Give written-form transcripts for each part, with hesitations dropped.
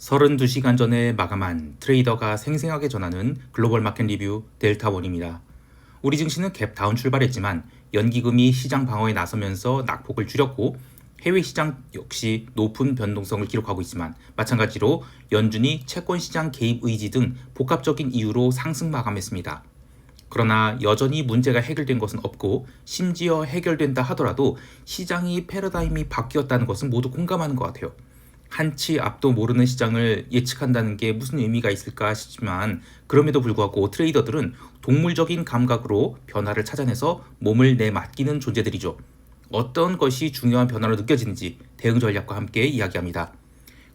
32시간 전에 마감한 트레이더가 생생하게 전하는 글로벌 마켓 리뷰 델타원입니다. 우리 증시는 갭 다운 출발했지만 연기금이 시장 방어에 나서면서 낙폭을 줄였고 해외 시장 역시 높은 변동성을 기록하고 있지만 마찬가지로 연준이 채권 시장 개입 의지 등 복합적인 이유로 상승 마감했습니다. 그러나 여전히 문제가 해결된 것은 없고 심지어 해결된다 하더라도 시장이 패러다임이 바뀌었다는 것은 모두 공감하는 것 같아요. 한치 앞도 모르는 시장을 예측한다는 게 무슨 의미가 있을까 싶지만 그럼에도 불구하고 트레이더들은 동물적인 감각으로 변화를 찾아내서 몸을 내맡기는 존재들이죠. 어떤 것이 중요한 변화로 느껴지는지 대응 전략과 함께 이야기합니다.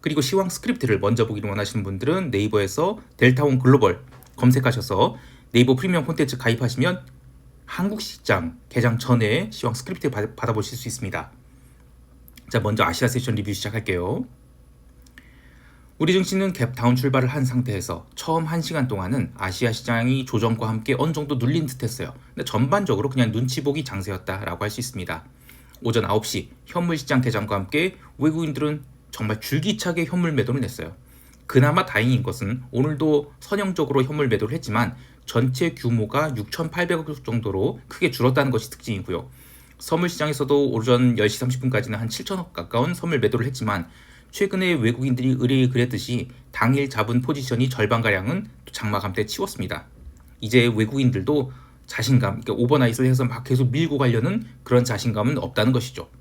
그리고 시황 스크립트를 먼저 보기를 원하시는 분들은 네이버에서 델타원 글로벌 검색하셔서 네이버 프리미엄 콘텐츠 가입하시면 한국 시장 개장 전에 시황 스크립트 받아보실 수 있습니다. 자, 먼저 아시아 세션 리뷰 시작할게요. 우리 증시는 갭 다운 출발을 한 상태에서 처음 1시간 동안은 아시아 시장이 조정과 함께 어느 정도 눌린 듯 했어요. 근데 전반적으로 그냥 눈치 보기 장세였다라고 할 수 있습니다. 오전 9시 현물 시장 개장과 함께 외국인들은 정말 줄기차게 현물 매도를 냈어요. 그나마 다행인 것은 오늘도 선형적으로 현물 매도를 했지만 전체 규모가 6,800억 정도로 크게 줄었다는 것이 특징이고요. 선물 시장에서도 오전 10시 30분까지는 한 7천억 가까운 선물 매도를 했지만 최근에 외국인들이 의뢰 그랬듯이 당일 잡은 포지션이 절반가량은 장마감 때 치웠습니다. 이제 외국인들도 자신감, 그러니까 오버나잇을 해서 막 계속 밀고 가려는 그런 자신감은 없다는 것이죠.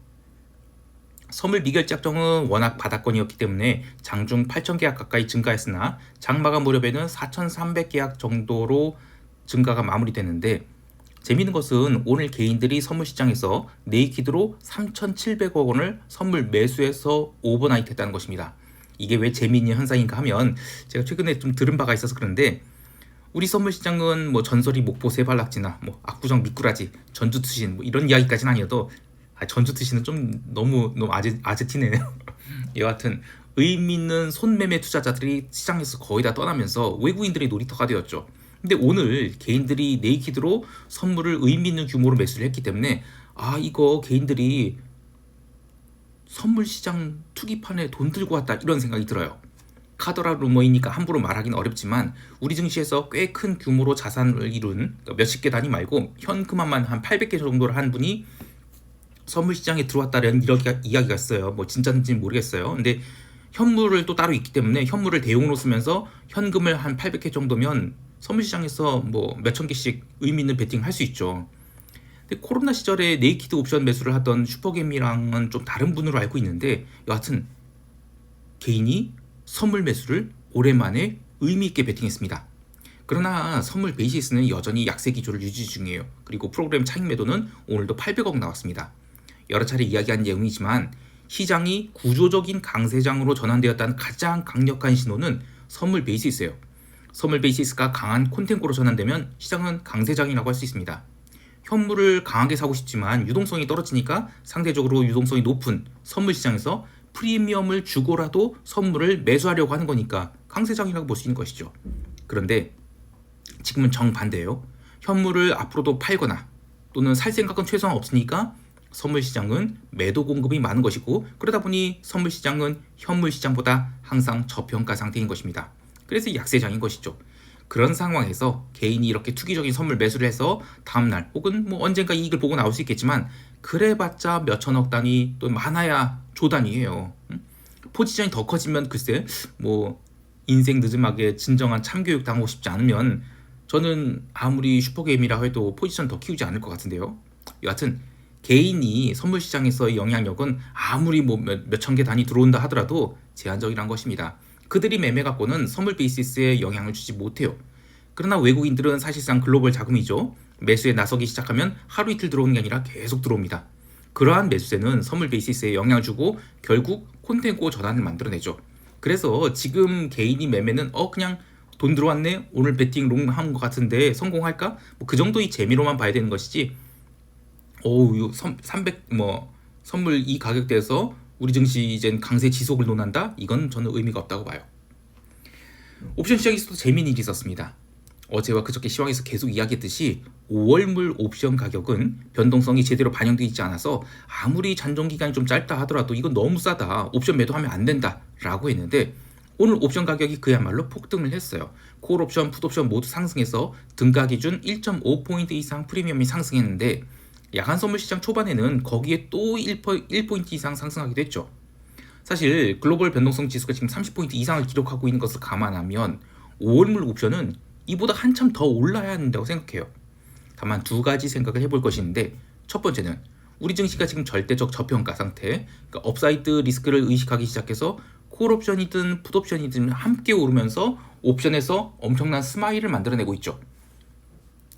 선물 미결제 약정은 워낙 바닥권이었기 때문에 장중 8,000계약 가까이 증가했으나 장마감 무렵에는 4,300계약 정도로 증가가 마무리됐는데 재미있는 것은 오늘 개인들이 선물 시장에서 네이키드로 3,700억 원을 선물 매수해서 오버나잇 했다는 것입니다. 이게 왜 재미있는 현상인가 하면 제가 최근에 좀 들은 바가 있어서 그런데 우리 선물 시장은 뭐 전설이 목포 세발낙지나 뭐 압구정 미꾸라지, 전주투신 뭐 이런 이야기까지는 아니어도 전주투신은 좀 너무 아재티네요. 여하튼 의미 있는 손매매 투자자들이 시장에서 거의 다 떠나면서 외국인들이 놀이터가 되었죠. 근데 오늘 개인들이 네이키드로 선물을 의미 있는 규모로 매수를 했기 때문에 이거 개인들이 선물 시장 투기판에 돈 들고 왔다 이런 생각이 들어요. 카더라 루머이니까 함부로 말하기는 어렵지만 우리 증시에서 꽤 큰 규모로 자산을 이룬 몇십 개 단위 말고 현금화만 한 800개 정도를 한 분이 선물 시장에 들어왔다는 이런 이야기가 있어요. 뭐 진짜인지는 모르겠어요. 근데 현물을 또 따로 있기 때문에 현물을 대용으로 쓰면서 현금을 한 800개 정도면 선물 시장에서 뭐 몇천 개씩 의미 있는 베팅을 할 수 있죠. 근데 코로나 시절에 네이키드 옵션 매수를 하던 슈퍼겜이랑은 좀 다른 분으로 알고 있는데 여하튼 개인이 선물 매수를 오랜만에 의미 있게 베팅했습니다. 그러나 선물 베이시스는 여전히 약세 기조를 유지 중이에요. 그리고 프로그램 차익 매도는 오늘도 800억 나왔습니다. 여러 차례 이야기한 내용이지만 시장이 구조적인 강세장으로 전환되었다는 가장 강력한 신호는 선물 베이시스예요. 선물 베이시스가 강한 콘텐츠로 전환되면 시장은 강세장이라고 할 수 있습니다. 현물을 강하게 사고 싶지만 유동성이 떨어지니까 상대적으로 유동성이 높은 선물 시장에서 프리미엄을 주고라도 선물을 매수하려고 하는 거니까 강세장이라고 볼 수 있는 것이죠. 그런데 지금은 정반대예요. 현물을 앞으로도 팔거나 또는 살 생각은 최소한 없으니까 선물 시장은 매도 공급이 많은 것이고 그러다 보니 선물 시장은 현물 시장보다 항상 저평가 상태인 것입니다. 그래서 약세장인 것이죠. 그런 상황에서 개인이 이렇게 투기적인 선물 매수를 해서 다음날 혹은 뭐 언젠가 이익을 보고 나올 수 있겠지만 그래봤자 몇천억 단위 또 많아야 조 단위예요. 포지션이 더 커지면 글쎄 뭐 인생 늦음하게 진정한 참교육 당하고 싶지 않으면 저는 아무리 슈퍼게임이라 해도 포지션 더 키우지 않을 것 같은데요. 여하튼 개인이 선물 시장에서의 영향력은 아무리 뭐 몇천 개 단위 들어온다 하더라도 제한적이란 것입니다. 그들이 매매 갖고는 선물 베이시스에 영향을 주지 못해요. 그러나 외국인들은 사실상 글로벌 자금이죠. 매수에 나서기 시작하면 하루 이틀 들어오는 게 아니라 계속 들어옵니다. 그러한 매수세는 선물 베이시스에 영향을 주고 결국 콘텐츠 전환을 만들어내죠. 그래서 지금 개인이 매매는 그냥 돈 들어왔네 오늘 베팅 롱 한 것 같은데 성공할까? 뭐 그 정도의 재미로만 봐야 되는 것이지 300 선물 이 가격대에서 우리 증시 이젠 강세 지속을 논한다? 이건 저는 의미가 없다고 봐요. 옵션 시장에서도 재미있는 일이 있었습니다. 어제와 그저께 시황에서 계속 이야기했듯이 5월물 옵션 가격은 변동성이 제대로 반영되어 있지 않아서 아무리 잔존기간이 좀 짧다 하더라도 이건 너무 싸다, 옵션 매도하면 안 된다 라고 했는데 오늘 옵션 가격이 그야말로 폭등을 했어요. 콜 옵션, 풋 옵션 모두 상승해서 등가 기준 1.5포인트 이상 프리미엄이 상승했는데 야간 선물 시장 초반에는 거기에 또 1포인트 이상 상승하기도 했죠. 사실 글로벌 변동성 지수가 지금 30포인트 이상을 기록하고 있는 것을 감안하면 5월물 옵션은 이보다 한참 더 올라야 한다고 생각해요. 다만 두 가지 생각을 해볼 것인데, 첫 번째는 우리 증시가 지금 절대적 저평가 상태, 그러니까 업사이드 리스크를 의식하기 시작해서 콜 옵션이든 풋 옵션이든 함께 오르면서 옵션에서 엄청난 스마일을 만들어내고 있죠.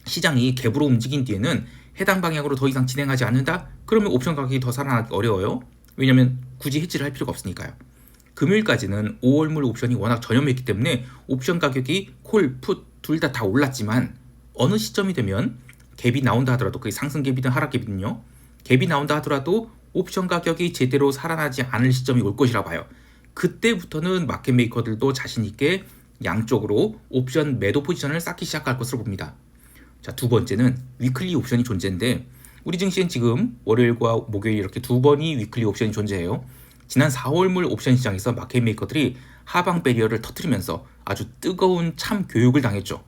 시장이 갭으로 움직인 뒤에는 해당 방향으로 더 이상 진행하지 않는다? 그러면 옵션 가격이 더 살아나기 어려워요. 왜냐면 굳이 해지를 할 필요가 없으니까요. 금요일까지는 5월물 옵션이 워낙 저렴했기 때문에 옵션 가격이 콜, 풋 둘 다 올랐지만 어느 시점이 되면 갭이 나온다 하더라도, 그게 상승 갭이든 하락 갭이든요, 갭이 나온다 하더라도 옵션 가격이 제대로 살아나지 않을 시점이 올 것이라 봐요. 그때부터는 마켓 메이커들도 자신 있게 양쪽으로 옵션 매도 포지션을 쌓기 시작할 것으로 봅니다. 자, 두 번째는 위클리 옵션이 존재인데, 우리 증시엔 지금 월요일과 목요일 이렇게 두 번이 위클리 옵션이 존재해요. 지난 4월물 옵션 시장에서 마켓 메이커들이 하방 배리어를 터뜨리면서 아주 뜨거운 참 교육을 당했죠.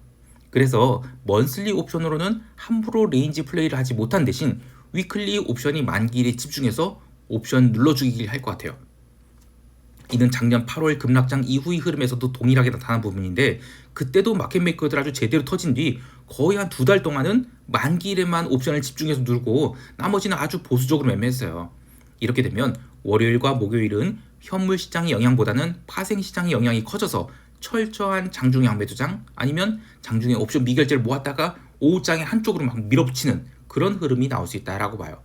그래서 먼슬리 옵션으로는 함부로 레인지 플레이를 하지 못한 대신 위클리 옵션이 만기일에 집중해서 옵션 눌러주기를 할 것 같아요. 이는 작년 8월 급락장 이후의 흐름에서도 동일하게 나타난 부분인데, 그때도 마켓메이커들 아주 제대로 터진 뒤 거의 한 2달 동안은 만기일에만 옵션을 집중해서 누르고 나머지는 아주 보수적으로 매매했어요. 이렇게 되면 월요일과 목요일은 현물 시장의 영향보다는 파생 시장의 영향이 커져서 철저한 장중의 양매도장, 아니면 장중의 옵션 미결제를 모았다가 오후장의 한쪽으로 막 밀어붙이는 그런 흐름이 나올 수 있다라고 봐요.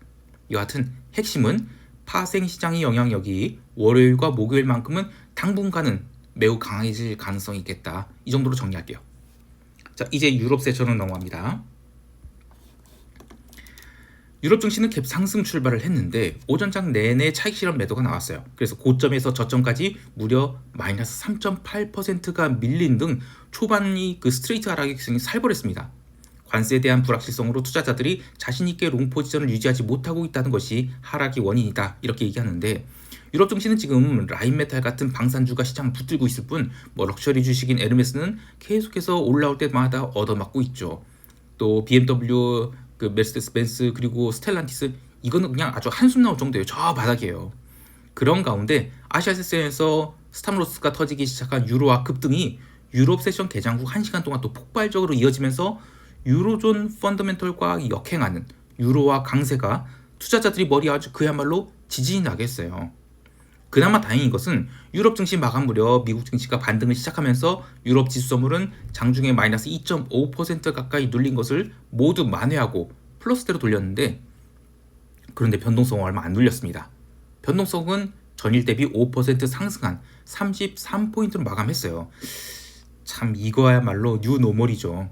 여하튼 핵심은 파생 시장의 영향력이 월요일과 목요일만큼은 당분간은 매우 강해질 가능성이 있겠다. 이 정도로 정리할게요. 자, 이제 유럽 세션으로 넘어갑니다. 유럽 증시는 갭 상승 출발을 했는데 오전장 내내 차익 실현 매도가 나왔어요. 그래서 고점에서 저점까지 무려 마이너스 3.8%가 밀린 등 초반이 그 스트레이트 하락이 살벌했습니다. 관세에 대한 불확실성으로 투자자들이 자신있게 롱 포지션을 유지하지 못하고 있다는 것이 하락의 원인이다, 이렇게 얘기하는데, 유럽 증시는 지금 라인메탈 같은 방산주가 시장을 붙들고 있을 뿐 럭셔리 주식인 에르메스는 계속해서 올라올 때마다 얻어맞고 있죠. 또 BMW, 그 메르세데스 벤츠, 그리고 스텔란티스, 이거는 그냥 아주 한숨 나올 정도예요. 저 바닥이에요. 그런 가운데 아시아 세션에서 스탑로스가 터지기 시작한 유로화 급등이 유럽 세션 개장 후 1시간 동안 또 폭발적으로 이어지면서 유로존 펀더멘털과 역행하는 유로화 강세가 투자자들이 머리에 아주 그야말로 지진이 나게 했어요. 그나마 다행인 것은 유럽 증시 마감 무렵 미국 증시가 반등을 시작하면서 유럽 지수 선물은 장중에 마이너스 2.5% 가까이 눌린 것을 모두 만회하고 플러스대로 돌렸는데, 그런데 변동성은 얼마 안 눌렸습니다. 변동성은 전일 대비 5% 상승한 33포인트로 마감했어요. 참 이거야말로 뉴노멀이죠.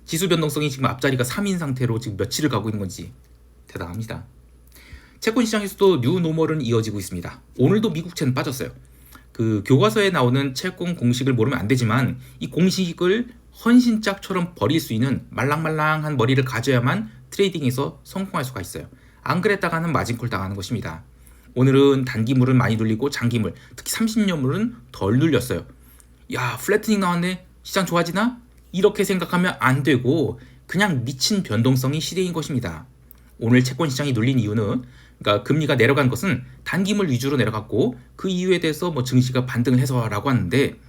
지수 변동성이 지금 앞자리가 3인 상태로 지금 며칠을 가고 있는 건지 대단합니다. 채권 시장에서도 뉴노멀은 이어지고 있습니다. 오늘도 미국채는 빠졌어요. 그 교과서에 나오는 채권 공식을 모르면 안 되지만 이 공식을 헌신짝처럼 버릴 수 있는 말랑말랑한 머리를 가져야만 트레이딩에서 성공할 수가 있어요. 안 그랬다가는 마진콜 당하는 것입니다. 오늘은 단기물은 많이 눌리고 장기물, 특히 30년물은 덜 눌렸어요. 야, 플래트닝 나왔네. 시장 좋아지나? 이렇게 생각하면 안 되고 그냥 미친 변동성이 시대인 것입니다. 오늘 채권 시장이 눌린 이유는, 그러니까 금리가 내려간 것은 단기물 위주로 내려갔고 그 이유에 대해서 증시가 반등을 해서라고 하는데,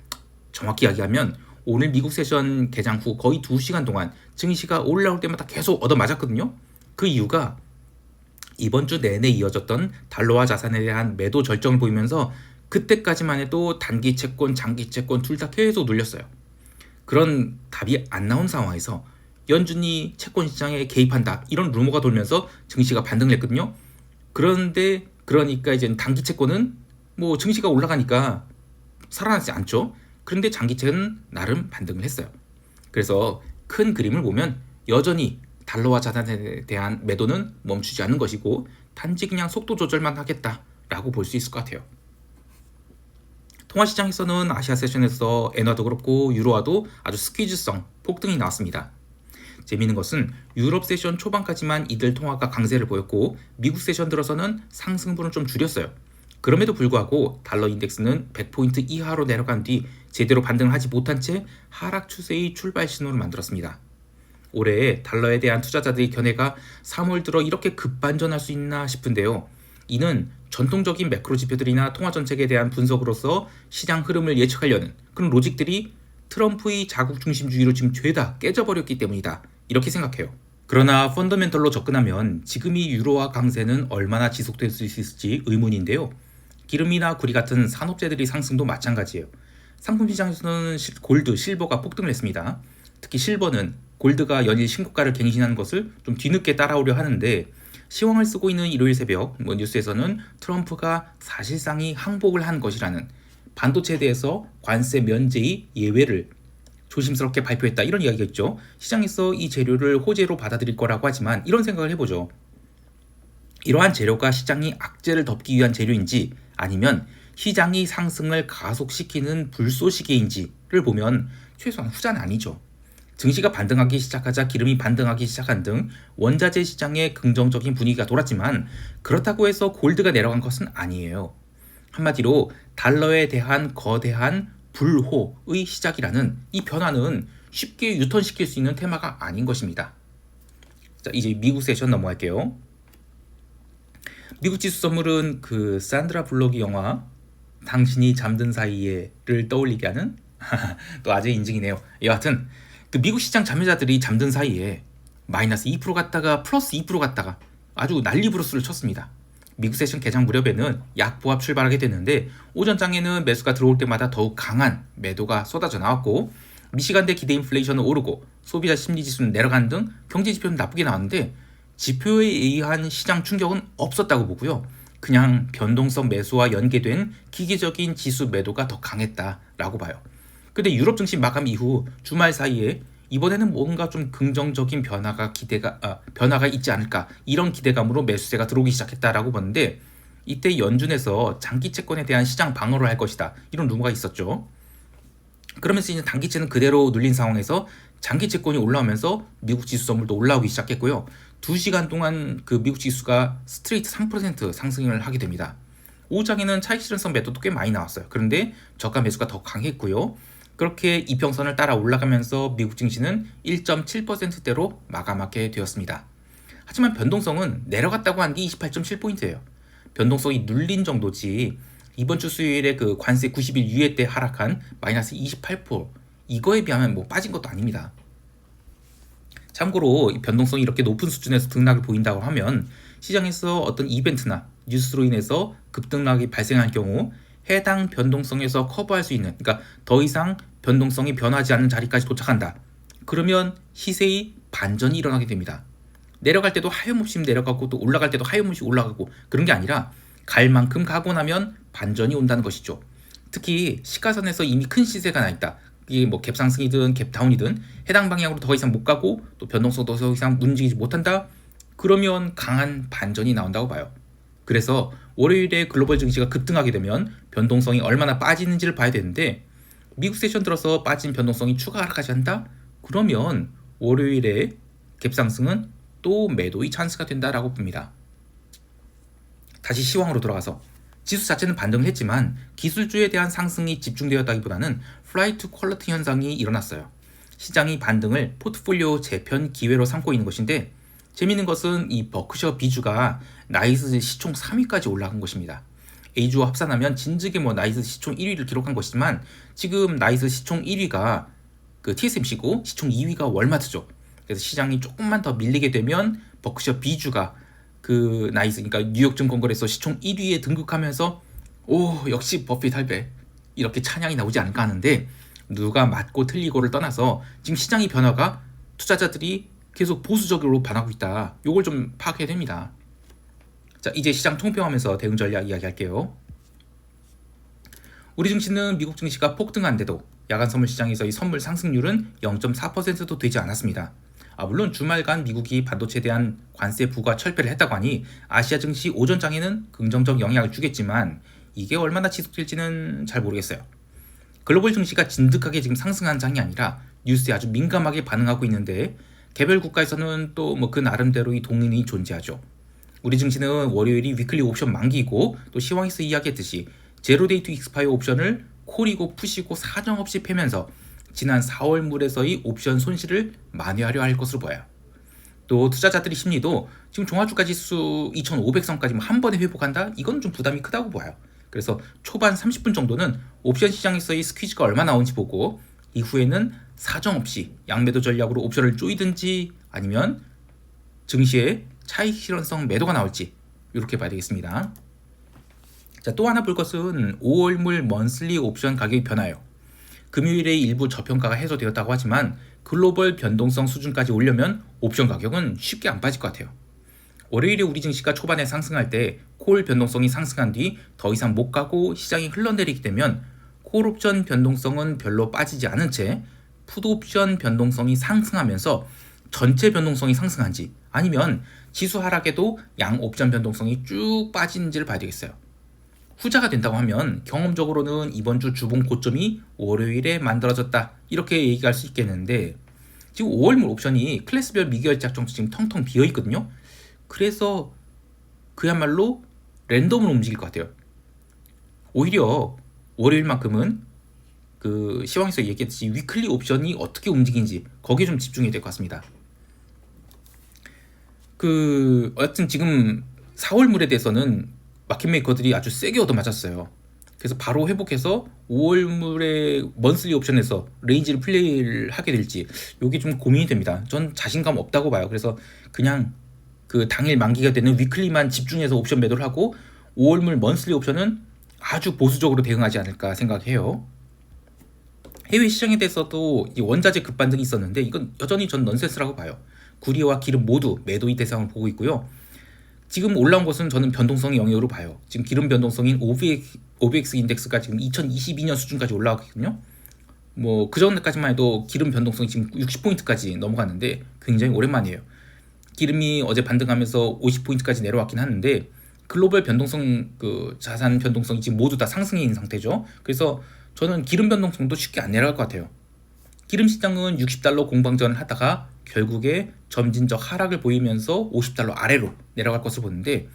정확히 이야기하면 오늘 미국 세션 개장 후 거의 2시간 동안 증시가 올라올 때마다 계속 얻어맞았거든요. 그 이유가 이번 주 내내 이어졌던 달러화 자산에 대한 매도 절정을 보이면서 그때까지만 해도 단기 채권, 장기 채권 둘 다 계속 눌렸어요. 그런 답이 안 나온 상황에서 연준이 채권 시장에 개입한다, 이런 루머가 돌면서 증시가 반등을 했거든요. 그런데 그러니까 이제 단기 채권은 증시가 올라가니까 살아나지 않죠. 그런데 장기채는 나름 반등을 했어요. 그래서 큰 그림을 보면 여전히 달러화 자산에 대한 매도는 멈추지 않는 것이고 단지 그냥 속도 조절만 하겠다라고 볼 수 있을 것 같아요. 통화시장에서는 아시아 세션에서 엔화도 그렇고 유로화도 아주 스퀴즈성 폭등이 나왔습니다. 재미있는 것은 유럽 세션 초반까지만 이들 통화가 강세를 보였고 미국 세션 들어서는 상승분을 좀 줄였어요. 그럼에도 불구하고 달러 인덱스는 100포인트 이하로 내려간 뒤 제대로 반등을 하지 못한 채 하락 추세의 출발 신호를 만들었습니다. 올해 달러에 대한 투자자들의 견해가 3월 들어 이렇게 급반전할 수 있나 싶은데요. 이는 전통적인 매크로 지표들이나 통화 정책에 대한 분석으로서 시장 흐름을 예측하려는 그런 로직들이 트럼프의 자국 중심주의로 지금 죄다 깨져버렸기 때문이다. 이렇게 생각해요. 그러나 펀더멘털로 접근하면 지금의 유로화 강세는 얼마나 지속될 수 있을지 의문인데요. 기름이나 구리 같은 산업재들의 상승도 마찬가지예요. 상품 시장에서는 골드, 실버가 폭등을 했습니다. 특히 실버는 골드가 연일 신고가를 갱신하는 것을 좀 뒤늦게 따라오려 하는데 시황을 쓰고 있는 일요일 새벽 뉴스에서는 트럼프가 사실상이 항복을 한 것이라는 반도체에 대해서 관세 면제의 예외를 조심스럽게 발표했다 이런 이야기가 있죠. 시장에서 이 재료를 호재로 받아들일 거라고 하지만 이런 생각을 해보죠. 이러한 재료가 시장이 악재를 덮기 위한 재료인지 아니면 시장이 상승을 가속시키는 불쏘시개인지를 보면 최소한 후자는 아니죠. 증시가 반등하기 시작하자 기름이 반등하기 시작한 등 원자재 시장에 긍정적인 분위기가 돌았지만 그렇다고 해서 골드가 내려간 것은 아니에요. 한마디로 달러에 대한 거대한 불호의 시작이라는 이 변화는 쉽게 유턴시킬 수 있는 테마가 아닌 것입니다. 자, 이제 미국 세션 넘어갈게요. 미국 지수 선물은 그 산드라 블록이 영화 당신이 잠든 사이에를 떠올리게 하는 또 아재 인증이네요. 여하튼 그 미국 시장 참여자들이 잠든 사이에 마이너스 2% 갔다가 플러스 2% 갔다가 아주 난리브루스를 쳤습니다. 미국 세션 개장 무렵에는 약보합 출발하게 됐는데 오전장에는 매수가 들어올 때마다 더욱 강한 매도가 쏟아져 나왔고 미시간대 기대 인플레이션은 오르고 소비자 심리지수는 내려간 등 경제지표는 나쁘게 나왔는데 지표에 의한 시장 충격은 없었다고 보고요. 그냥 변동성 매수와 연계된 기계적인 지수 매도가 더 강했다라고 봐요. 근데 유럽 증시 마감 이후 주말 사이에 이번에는 뭔가 좀 긍정적인 변화가 있지 않을까 이런 기대감으로 매수세가 들어오기 시작했다라고 보는데 이때 연준에서 장기 채권에 대한 시장 방어를 할 것이다 이런 루머가 있었죠. 그러면서 이제 단기채는 그대로 눌린 상황에서 장기 채권이 올라오면서 미국 지수 선물도 올라오기 시작했고요. 2시간 동안 그 미국 지수가 스트레이트 3% 상승을 하게 됩니다. 오후장에는 차익 실현성 매도도 꽤 많이 나왔어요. 그런데 저가 매수가 더 강했고요. 그렇게 이평선을 따라 올라가면서 미국 증시는 1.7%대로 마감하게 되었습니다. 하지만 변동성은 내려갔다고 한 게 28.7포인트예요. 변동성이 눌린 정도지 이번 주 수요일에 그 관세 90일 유예 때 하락한 마이너스 28% 이거에 비하면 뭐 빠진 것도 아닙니다. 참고로 이 변동성이 이렇게 높은 수준에서 등락을 보인다고 하면 시장에서 어떤 이벤트나 뉴스로 인해서 급등락이 발생할 경우 해당 변동성에서 커버할 수 있는, 그러니까 더 이상 변동성이 변하지 않는 자리까지 도착한다. 그러면 시세의 반전이 일어나게 됩니다. 내려갈 때도 하염없이 내려가고 또 올라갈 때도 하염없이 올라가고 그런 게 아니라 갈 만큼 가고 나면 반전이 온다는 것이죠. 특히 시가선에서 이미 큰 시세가 나 있다. 이게 뭐 갭상승이든 갭다운이든 해당 방향으로 더 이상 못 가고 또 변동성도 더 이상 움직이지 못한다. 그러면 강한 반전이 나온다고 봐요. 그래서 월요일에 글로벌 증시가 급등하게 되면 변동성이 얼마나 빠지는지를 봐야 되는데 미국 세션 들어서 빠진 변동성이 추가 하락하지 않는다? 그러면 월요일에 갭상승은 또 매도의 찬스가 된다라고 봅니다. 다시 시황으로 돌아가서 지수 자체는 반등을 했지만 기술주에 대한 상승이 집중되었다기보다는 플라이 투 퀄리티 현상이 일어났어요. 시장이 반등을 포트폴리오 재편 기회로 삼고 있는 것인데 재미있는 것은 이 버크셔 비주가 나이스 시총 3위까지 올라간 것입니다. A주와 합산하면 진즉에 뭐 나이스 시총 1위를 기록한 것이지만 지금 나이스 시총 1위가 그 TSMC고 시총 2위가 월마트죠. 그래서 시장이 조금만 더 밀리게 되면 버크셔 비주가 그 나이스, 그러니까 뉴욕 증권거래소 시총 1위에 등극하면서 오 역시 버핏 할배 이렇게 찬양이 나오지 않을까 하는데 누가 맞고 틀리고를 떠나서 지금 시장의 변화가 투자자들이 계속 보수적으로 반하고 있다. 요걸 좀 파악해야 됩니다. 자, 이제 시장 총평하면서 대응 전략 이야기할게요. 우리 증시는 미국 증시가 폭등한데도 야간 선물 시장에서의 선물 상승률은 0.4%도 되지 않았습니다. 물론 주말간 미국이 반도체에 대한 관세 부과 철폐를 했다고 하니 아시아 증시 오전장에는 긍정적 영향을 주겠지만 이게 얼마나 지속될지는 잘 모르겠어요. 글로벌 증시가 진득하게 지금 상승한 장이 아니라 뉴스에 아주 민감하게 반응하고 있는데 개별 국가에서는 또 뭐 그 나름대로의 동인이 존재하죠. 우리 증시는 월요일이 위클리 옵션 만기이고 또 시황에서 이야기했듯이 제로 데이 투 익스파이어 옵션을 콜이고 푸시고 사정없이 패면서 지난 4월 물에서의 옵션 손실을 만회하려 할 것으로 보여요. 또 투자자들의 심리도 지금 종합주가 지수 2500선까지 한 번에 회복한다? 이건 좀 부담이 크다고 봐요. 그래서 초반 30분 정도는 옵션 시장에서의 스퀴즈가 얼마 나온지 보고 이후에는 사정없이 양매도 전략으로 옵션을 조이든지 아니면 증시에 차익 실현성 매도가 나올지 이렇게 봐야 되겠습니다. 자, 또 하나 볼 것은 5월물 먼슬리 옵션 가격이 변화요. 금요일에 일부 저평가가 해소되었다고 하지만 글로벌 변동성 수준까지 오려면 옵션 가격은 쉽게 안 빠질 것 같아요. 월요일에 우리 증시가 초반에 상승할 때 콜 변동성이 상승한 뒤 더 이상 못 가고 시장이 흘러내리게 되면 콜 옵션 변동성은 별로 빠지지 않은 채 풋 옵션 변동성이 상승하면서 전체 변동성이 상승한지 아니면 지수 하락에도 양 옵션 변동성이 쭉 빠지는지를 봐야 되겠어요. 후자가 된다고 하면 경험적으로는 이번 주 주봉 고점이 월요일에 만들어졌다 이렇게 얘기할 수 있겠는데 지금 5월물 옵션이 클래스별 미결제약정 지금 텅텅 비어 있거든요. 그래서 그야말로 랜덤으로 움직일 것 같아요. 오히려 월요일만큼은 그 시황에서 얘기했듯이 위클리 옵션이 어떻게 움직이는지 거기에 좀 집중해야 될 것 같습니다. 여하튼 지금 4월물에 대해서는 마켓메이커들이 아주 세게 얻어맞았어요. 그래서 바로 회복해서 5월물의 먼슬리 옵션에서 레인지를 플레이를 하게 될지 이게 좀 고민이 됩니다. 전 자신감 없다고 봐요. 그래서 그냥 그 당일 만기가 되는 위클리만 집중해서 옵션 매도를 하고 5월물 먼슬리 옵션은 아주 보수적으로 대응하지 않을까 생각해요. 해외 시장에 대해서도 원자재 급반등이 있었는데 이건 여전히 전 넌센스라고 봐요. 구리와 기름 모두 매도의 대상을 보고 있고요. 지금 올라온 것은 저는 변동성의 영역으로 봐요. 지금 기름 변동성인 OBX 인덱스가 지금 2022년 수준까지 올라왔거든요. 뭐 그전까지만 해도 기름 변동성이 지금 60포인트까지 넘어갔는데 굉장히 오랜만이에요. 기름이 어제 반등하면서 50포인트까지 내려왔긴 하는데 글로벌 변동성 자산 변동성이 지금 모두 다 상승해 있는 상태죠. 그래서 저는 기름 변동성도 쉽게 안 내려갈 것 같아요. 기름 시장은 60달러 공방전을 하다가 결국에 점진적 하락을 보이면서 50달러 아래로 내려갈 것을 보는데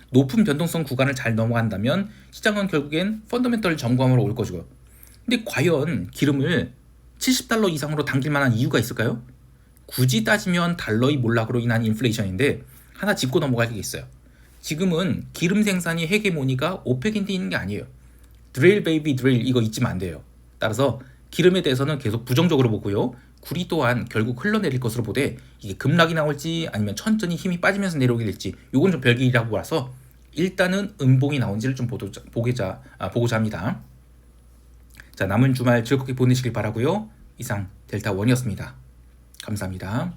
높은 변동성 구간을 잘 넘어간다면 시장은 결국엔 펀더멘털 점검으로 올 거죠. 근데 과연 기름을 70달러 이상으로 당길 만한 이유가 있을까요? 굳이 따지면 달러의 몰락으로 인한 인플레이션인데 하나 짚고 넘어갈 게 있어요. 지금은 기름 생산이 헤게모니가 오펙인데 있는 게 아니에요. 드릴 베이비 드릴 이거 잊으면 안 돼요. 따라서 기름에 대해서는 계속 부정적으로 보고요. 구리 또한 결국 흘러내릴 것으로 보되 이게 급락이 나올지 아니면 천천히 힘이 빠지면서 내려오게 될지 이건 좀 별개이라고 봐서 일단은 음봉이 나온지를 좀 보고자 합니다. 자, 남은 주말 즐겁게 보내시길 바라고요. 이상 델타원이었습니다. 감사합니다.